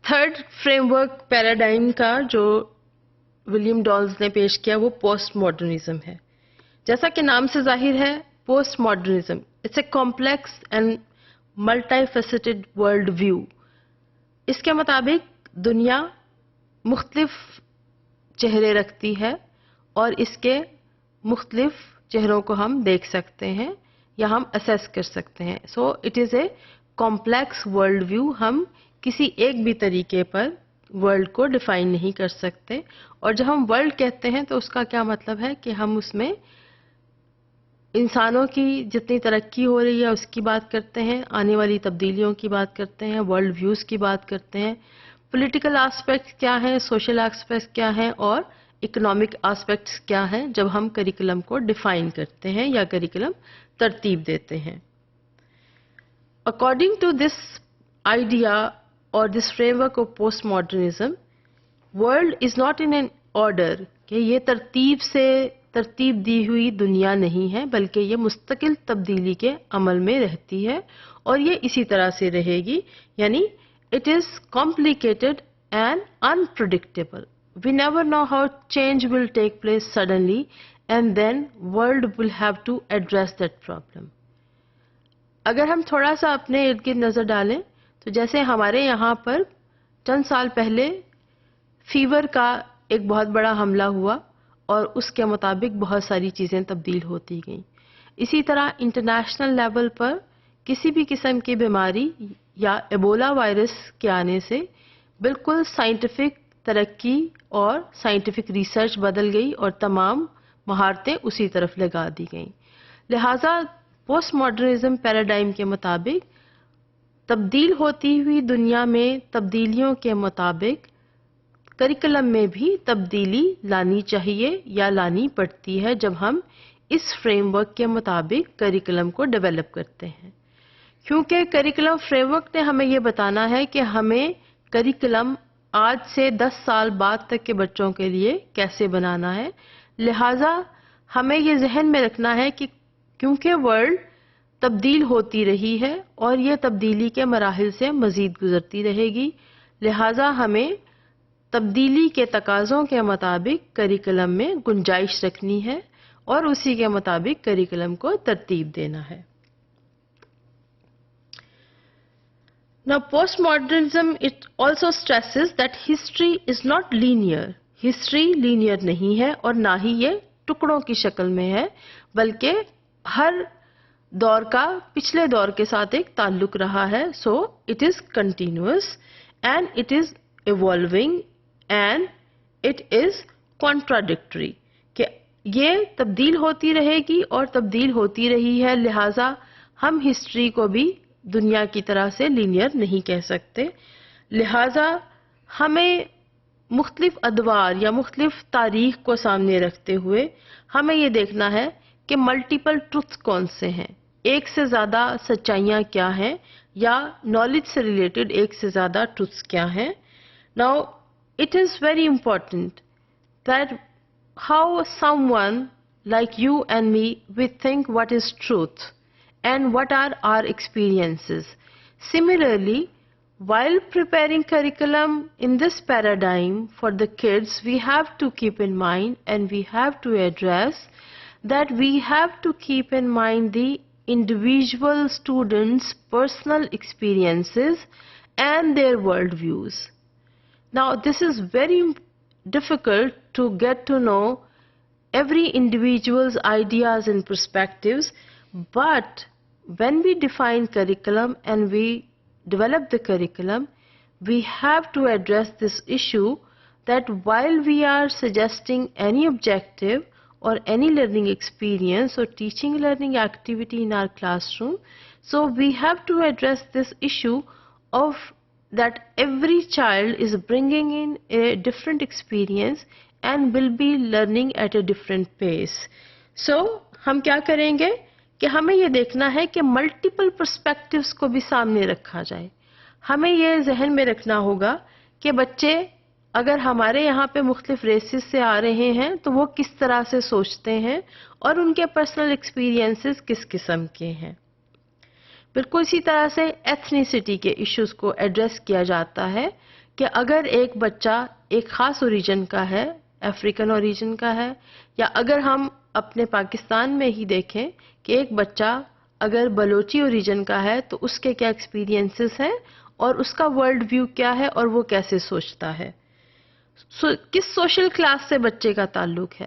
Third frame work paradigm کا جو William dolls نے پیش کیا وہ پوسٹ ماڈرنزم ہے. جیسا کہ نام سے ظاہر ہے postmodernism it's a complex and multifaceted world view. اس کے مطابق دنیا مختلف چہرے رکھتی ہے اور اس کے مختلف چہروں کو ہم دیکھ سکتے ہیں یا ہم اسیس کر سکتے ہیں. So it is a complex world view. ہم کسی ایک بھی طریقے پر ورلڈ کو ڈیفائن نہیں کر سکتے. اور جب ہم ورلڈ کہتے ہیں تو اس کا کیا مطلب ہے کہ ہم اس میں انسانوں کی جتنی ترقی ہو رہی ہے اس کی بات کرتے ہیں, آنے والی تبدیلیوں کی بات کرتے ہیں, ورلڈ ویوز کی بات کرتے ہیں, پولیٹیکل آسپیکٹس کیا ہیں, سوشل آسپیکٹس کیا ہیں اور اکنامک آسپیکٹس کیا ہیں جب ہم کریکولم کو ڈیفائن کرتے ہیں یا کریکولم ترتیب دیتے ہیں. According to this idea or this framework of postmodernism, world is not in an order کہ یہ ترتیب دی ہوئی دنیا نہیں ہے بلکہ یہ مستقل تبدیلی کے عمل میں رہتی ہے اور یہ اسی طرح سے رہے گی. یعنی it is complicated and unpredictable. We never know how change will take place suddenly and then world will have to address that problem. اگر ہم تھوڑا سا اپنے ارد گرد نظر ڈالیں تو جیسے ہمارے یہاں پر چند سال پہلے فیور کا ایک بہت بڑا حملہ ہوا اور اس کے مطابق بہت ساری چیزیں تبدیل ہوتی گئیں. اسی طرح انٹرنیشنل لیول پر کسی بھی قسم کی بیماری یا ایبولا وائرس کے آنے سے بالکل سائنٹیفک ترقی اور سائنٹیفک ریسرچ بدل گئی اور تمام مہارتیں اسی طرف لگا دی گئیں. لہٰذا پوسٹ ماڈرنزم پیراڈائم کے مطابق تبدیل ہوتی ہوئی دنیا میں تبدیلیوں کے مطابق کریکولم میں بھی تبدیلی لانی چاہیے یا لانی پڑتی ہے جب ہم اس فریم ورک کے مطابق کریکولم کو ڈیولپ کرتے ہیں. کیونکہ کریکولم فریم ورک نے ہمیں یہ بتانا ہے کہ ہمیں کریکولم آج سے 10 سال بعد تک کے بچوں کے لیے کیسے بنانا ہے. لہٰذا ہمیں یہ ذہن میں رکھنا ہے کہ کیونکہ ورلڈ تبدیل ہوتی رہی ہے اور یہ تبدیلی کے مراحل سے مزید گزرتی رہے گی, لہٰذا ہمیں تبدیلی کے تقاضوں کے مطابق کریکولم میں گنجائش رکھنی ہے اور اسی کے مطابق کریکولم کو ترتیب دینا ہے. Now postmodernism it also stresses that history is not linear. History linear نہیں ہے اور نہ ہی یہ ٹکڑوں کی شکل میں ہے بلکہ ہر دور کا پچھلے دور کے ساتھ ایک تعلق رہا ہے. So it is continuous and it is evolving and it is contradictory کہ یہ تبدیل ہوتی رہے گی اور تبدیل ہوتی رہی ہے. لہٰذا ہم ہسٹری کو بھی دنیا کی طرح سے لینئر نہیں کہہ سکتے. لہٰذا ہمیں مختلف ادوار یا مختلف تاریخ کو سامنے رکھتے ہوئے ہمیں یہ دیکھنا ہے کہ ملٹیپل ٹروتھ کون سے ہیں, ایک سے زیادہ سچائیاں کیا ہیں یا نالج سے ریلیٹڈ ایک سے زیادہ ٹروتھس کیا ہیں. Now it is very important that how someone like you and me we think what is truth and what are our experiences. Similarly, while preparing curriculum in this paradigm for the kids, we have to keep in mind and we have to address that we have to keep in mind the individual students' personal experiences and their worldviews. Now, this is very difficult to get to know every individual's ideas and perspectives, but when we define curriculum and we develop the curriculum, we have to address this issue that while we are suggesting any objective or any learning experience or teaching learning activity in our classroom, so we have to address this issue of that every child is bringing in a different experience and will be learning at a different pace. So ہم کیا کریں گے کہ ہمیں یہ دیکھنا ہے کہ ملٹیپل پرسپیکٹیوز کو بھی سامنے رکھا جائے. ہمیں یہ ذہن میں رکھنا ہوگا کہ بچے اگر ہمارے یہاں پہ مختلف ریسز سے آ رہے ہیں تو وہ کس طرح سے سوچتے ہیں اور ان کے پرسنل ایکسپیرینسز کس قسم کے ہیں. بالکل اسی طرح سے ایتھنیسٹی کے ایشوز کو ایڈریس کیا جاتا ہے کہ اگر ایک بچہ ایک خاص اوریجن کا ہے، افریقن اوریجن کا ہے، یا اگر ہم اپنے پاکستان میں ہی دیکھیں کہ ایک بچہ اگر بلوچی اوریجن کا ہے تو اس کے کیا ایکسپیرینسز ہیں اور اس کا ورلڈ ویو کیا ہے اور وہ کیسے سوچتا ہے، کس سوشل کلاس سے بچے کا تعلق ہے.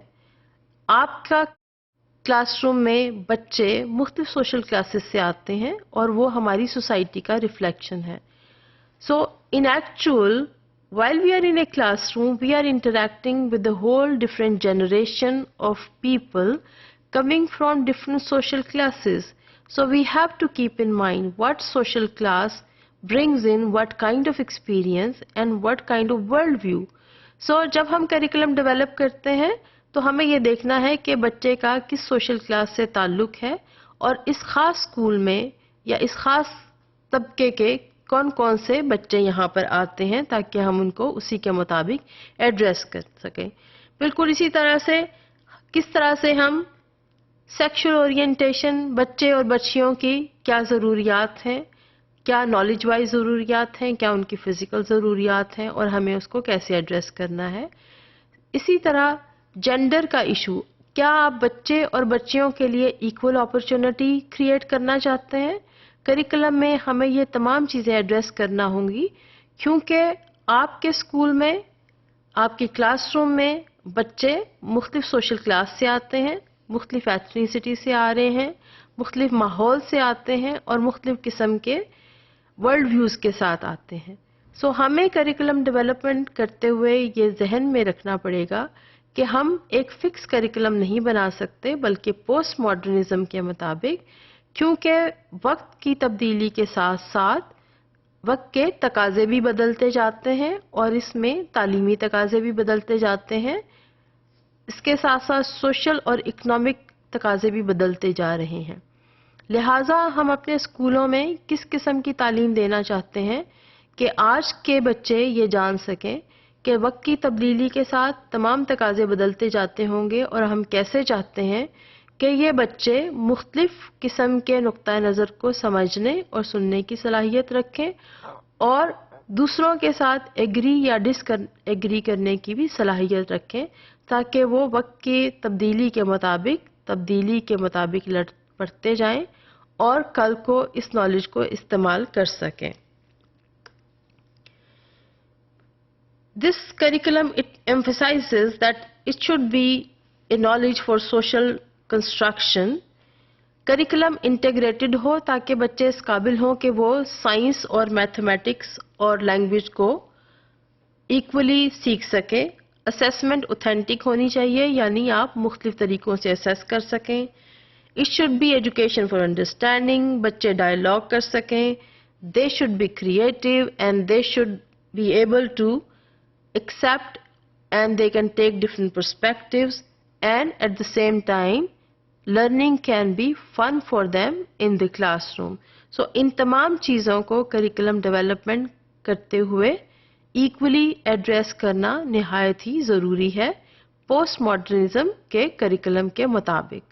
آپ کا کلاس روم میں بچے مختلف سوشل کلاسز سے آتے ہیں اور وہ ہماری سوسائٹی کا ریفلیکشن ہے. So, in actual, while we are in a classroom, we are interacting with the whole different generation of people coming from different social classes. So, we have to keep in mind what social class brings in what kind of experience and what kind of world view. So, جب ہم curriculum develop کرتے ہیں تو ہمیں یہ دیکھنا ہے کہ بچے کا کس سوشل کلاس سے تعلق ہے اور اس خاص اسکول میں یا اس خاص طبقے کے کون کون سے بچے یہاں پر آتے ہیں تاکہ ہم ان کو اسی کے مطابق ایڈریس کر سکیں. بالکل اسی طرح سے کس طرح سے ہم سیکشل اورینٹیشن بچے اور بچیوں کی کیا ضروریات ہیں، کیا نالج وائز ضروریات ہیں، کیا ان کی فزیکل ضروریات ہیں اور ہمیں اس کو کیسے ایڈریس کرنا ہے. اسی طرح جینڈر کا ایشو، کیا آپ بچے اور بچیوں کے لیے ایکول اپرچونٹی کریٹ کرنا چاہتے ہیں. کریکولم میں ہمیں یہ تمام چیزیں ایڈریس کرنا ہوں گی کیونکہ آپ کے اسکول میں، آپ کے کلاس روم میں بچے مختلف سوشل کلاس سے آتے ہیں، مختلف ایتھنیسٹی سے آ رہے ہیں، مختلف ماحول سے آتے ہیں اور مختلف قسم کے ورلڈ ویوز کے ساتھ آتے ہیں. سو ہمیں کریکولم ڈیولپمنٹ کرتے ہوئے یہ ذہن میں رکھنا پڑے گا کہ ہم ایک فکس کریکولم نہیں بنا سکتے بلکہ پوسٹ ماڈرنزم کے مطابق، کیونکہ وقت کی تبدیلی کے ساتھ ساتھ وقت کے تقاضے بھی بدلتے جاتے ہیں اور اس میں تعلیمی تقاضے بھی بدلتے جاتے ہیں. اس کے ساتھ ساتھ سوشل اور اکنامک تقاضے بھی بدلتے جا رہے ہیں. لہٰذا ہم اپنے اسکولوں میں کس قسم کی تعلیم دینا چاہتے ہیں کہ آج کے بچے یہ جان سکیں کہ وقت کی تبدیلی کے ساتھ تمام تقاضے بدلتے جاتے ہوں گے اور ہم کیسے چاہتے ہیں کہ یہ بچے مختلف قسم کے نقطۂ نظر کو سمجھنے اور سننے کی صلاحیت رکھیں اور دوسروں کے ساتھ ایگری یا ڈس ایگری کرنے کی بھی صلاحیت رکھیں تاکہ وہ وقت کی تبدیلی کے مطابق پڑھتے جائیں اور کل کو اس نالج کو استعمال کر سکیں. This curriculum, it emphasizes that it should be a knowledge for social construction. Curriculum integrated ہو تاکہ بچے اس قابل ہوں کہ وہ سائنس اور میتھمیٹکس اور لینگویج کو ایکولی سیکھ سکیں. اسیسمنٹ اوتھینٹک ہونی چاہیے، یعنی آپ مختلف طریقوں سے اسیس کر سکیں. It should be education for understanding, بچے ڈائلاگ کر سکیں. They should be creative and they should be able to accept and they can take different perspectives, and at the same time learning can be fun for them in the classroom. So ان تمام چیزوں کو curriculum development کرتے ہوئے equally address کرنا نہایت ہی ضروری ہے post modernism کے کریکولم کے مطابق.